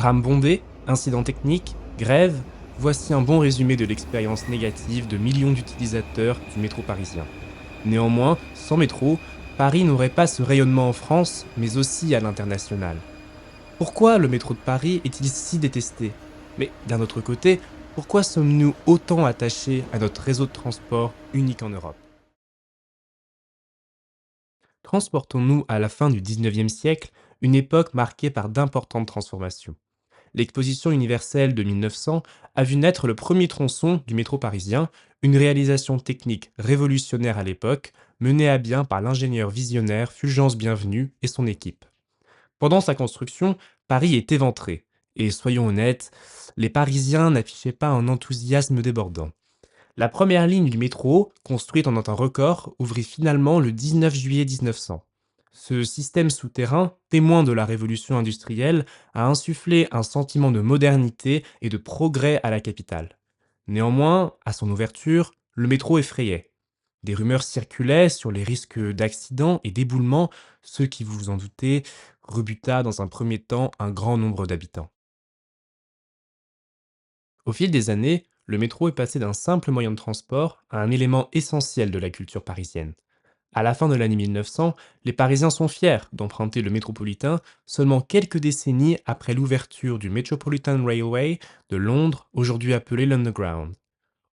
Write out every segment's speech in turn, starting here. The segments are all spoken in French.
Rames bondées, incidents techniques, grèves, voici un bon résumé de l'expérience négative de millions d'utilisateurs du métro parisien. Néanmoins, sans métro, Paris n'aurait pas ce rayonnement en France, mais aussi à l'international. Pourquoi le métro de Paris est-il si détesté? Mais d'un autre côté, pourquoi sommes-nous autant attachés à notre réseau de transport unique en Europe? Transportons-nous à la fin du 19e siècle, une époque marquée par d'importantes transformations. L'exposition universelle de 1900 a vu naître le premier tronçon du métro parisien, une réalisation technique révolutionnaire à l'époque, menée à bien par l'ingénieur visionnaire Fulgence Bienvenu et son équipe. Pendant sa construction, Paris est éventré. Et soyons honnêtes, les Parisiens n'affichaient pas un enthousiasme débordant. La première ligne du métro, construite en un temps record, ouvrit finalement le 19 juillet 1900. Ce système souterrain, témoin de la révolution industrielle, a insufflé un sentiment de modernité et de progrès à la capitale. Néanmoins, à son ouverture, le métro effrayait. Des rumeurs circulaient sur les risques d'accidents et d'éboulements, ce qui, vous vous en doutez, rebuta dans un premier temps un grand nombre d'habitants. Au fil des années, le métro est passé d'un simple moyen de transport à un élément essentiel de la culture parisienne. À la fin de l'année 1900, les Parisiens sont fiers d'emprunter le métropolitain seulement quelques décennies après l'ouverture du Metropolitan Railway de Londres, aujourd'hui appelé l'Underground.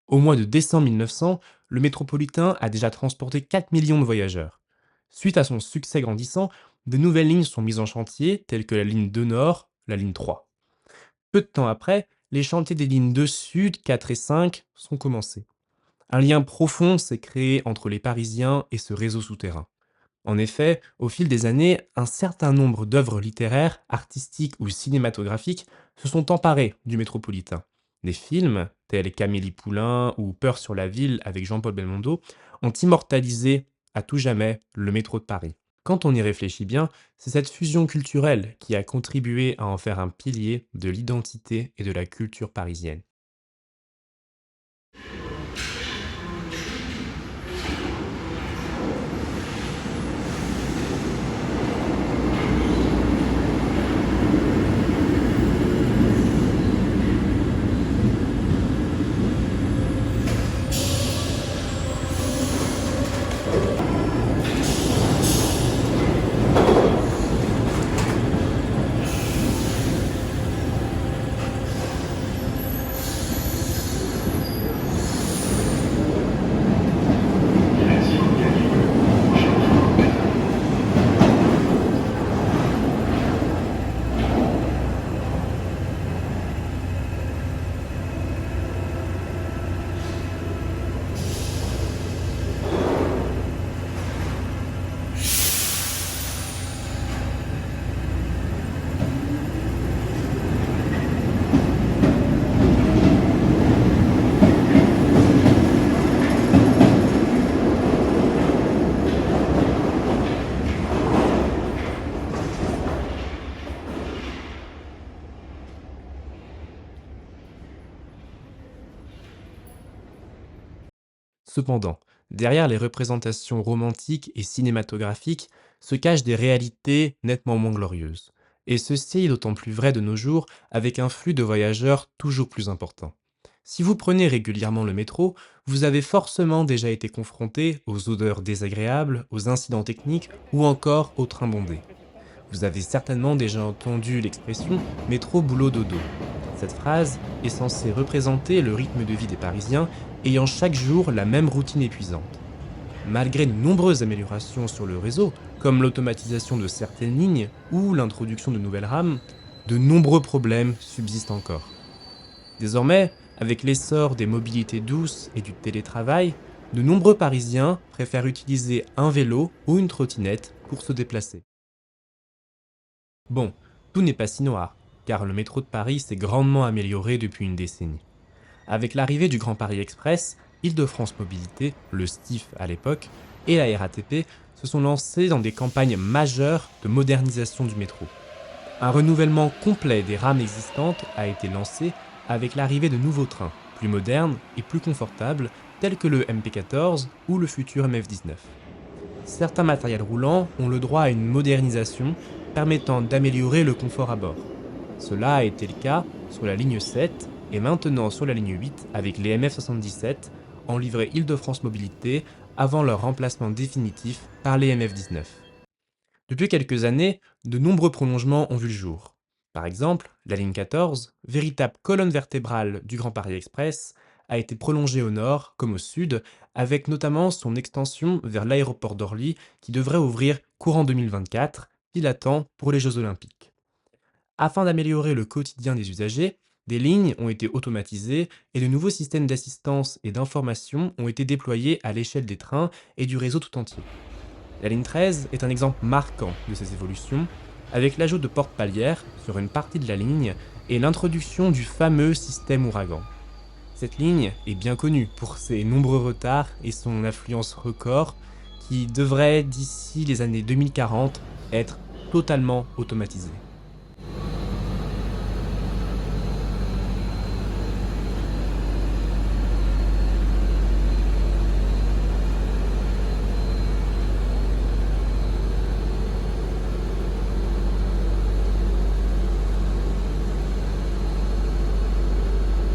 Au mois de décembre 1900, le métropolitain a déjà transporté 4 millions de voyageurs. Suite à son succès grandissant, de nouvelles lignes sont mises en chantier, telles que la ligne 2 Nord, la ligne 3. Peu de temps après, les chantiers des lignes 2 Sud, 4 et 5 sont commencés. Un lien profond s'est créé entre les Parisiens et ce réseau souterrain. En effet, au fil des années, un certain nombre d'œuvres littéraires, artistiques ou cinématographiques se sont emparées du métropolitain. Des films, tels Camélie Poulain ou Peur sur la ville avec Jean-Paul Belmondo, ont immortalisé à tout jamais le métro de Paris. Quand on y réfléchit bien, c'est cette fusion culturelle qui a contribué à en faire un pilier de l'identité et de la culture parisienne. Cependant, derrière les représentations romantiques et cinématographiques se cachent des réalités nettement moins glorieuses. Et ceci est d'autant plus vrai de nos jours avec un flux de voyageurs toujours plus important. Si vous prenez régulièrement le métro, vous avez forcément déjà été confronté aux odeurs désagréables, aux incidents techniques ou encore aux trains bondés. Vous avez certainement déjà entendu l'expression métro boulot dodo. Cette phrase est censée représenter le rythme de vie des Parisiens ayant chaque jour la même routine épuisante. Malgré de nombreuses améliorations sur le réseau, comme l'automatisation de certaines lignes ou l'introduction de nouvelles rames, de nombreux problèmes subsistent encore. Désormais, avec l'essor des mobilités douces et du télétravail, de nombreux Parisiens préfèrent utiliser un vélo ou une trottinette pour se déplacer. Bon, tout n'est pas si noir, car le métro de Paris s'est grandement amélioré depuis une décennie. Avec l'arrivée du Grand Paris Express, Île-de-France Mobilité, le STIF à l'époque, et la RATP se sont lancés dans des campagnes majeures de modernisation du métro. Un renouvellement complet des rames existantes a été lancé avec l'arrivée de nouveaux trains, plus modernes et plus confortables, tels que le MP14 ou le futur MF19. Certains matériels roulants ont le droit à une modernisation permettant d'améliorer le confort à bord. Cela a été le cas sur la ligne 7 et maintenant sur la ligne 8 avec les MF77 en livrée Île-de-France Mobilité avant leur remplacement définitif par les MF19. Depuis quelques années, de nombreux prolongements ont vu le jour. Par exemple, la ligne 14, véritable colonne vertébrale du Grand Paris Express, a été prolongée au nord comme au sud, avec notamment son extension vers l'aéroport d'Orly qui devrait ouvrir courant 2024, pile à temps pour les Jeux Olympiques. Afin d'améliorer le quotidien des usagers, des lignes ont été automatisées et de nouveaux systèmes d'assistance et d'information ont été déployés à l'échelle des trains et du réseau tout entier. La ligne 13 est un exemple marquant de ces évolutions, avec l'ajout de portes palières sur une partie de la ligne et l'introduction du fameux système ouragan. Cette ligne est bien connue pour ses nombreux retards et son affluence record qui devrait, d'ici les années 2040, être totalement automatisée.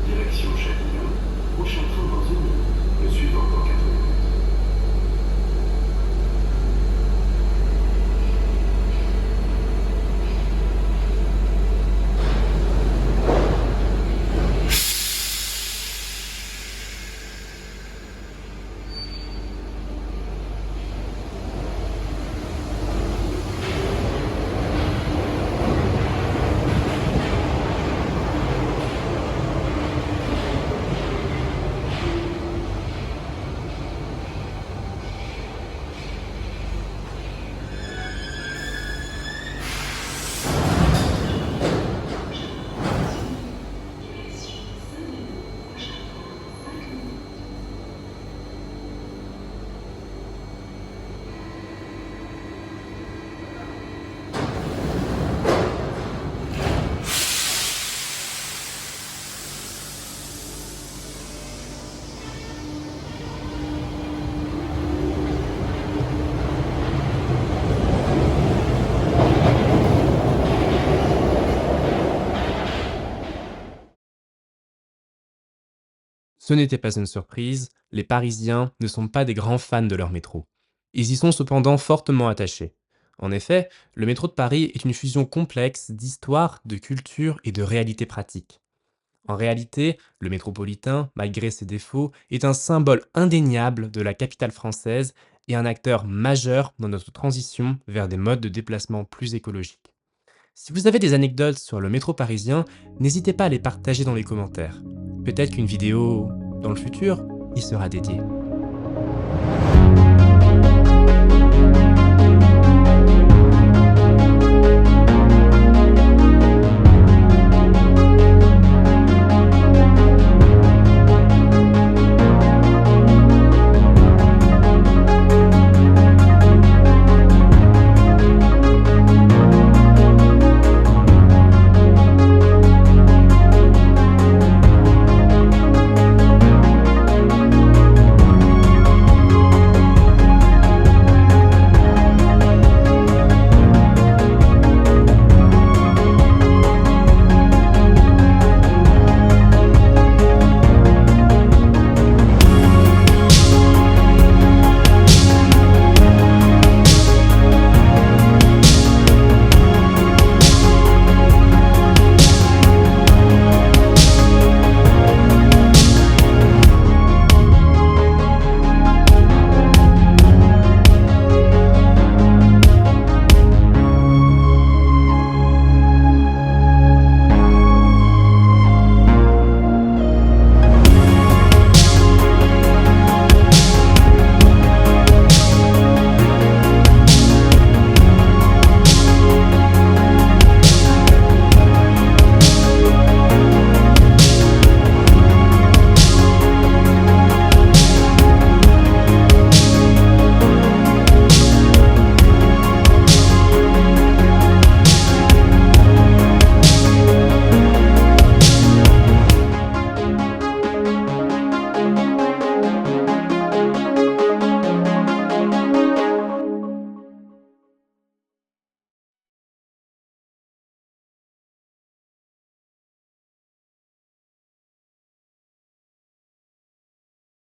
Direction Châtillon, prochain train dans 1 minute, le suivant dans 4 minutes. Ce n'était pas une surprise, les Parisiens ne sont pas des grands fans de leur métro. Ils y sont cependant fortement attachés. En effet, le métro de Paris est une fusion complexe d'histoire, de culture et de réalité pratique. En réalité, le métropolitain, malgré ses défauts, est un symbole indéniable de la capitale française et un acteur majeur dans notre transition vers des modes de déplacement plus écologiques. Si vous avez des anecdotes sur le métro parisien, n'hésitez pas à les partager dans les commentaires. Peut-être qu'une vidéo dans le futur y sera dédiée.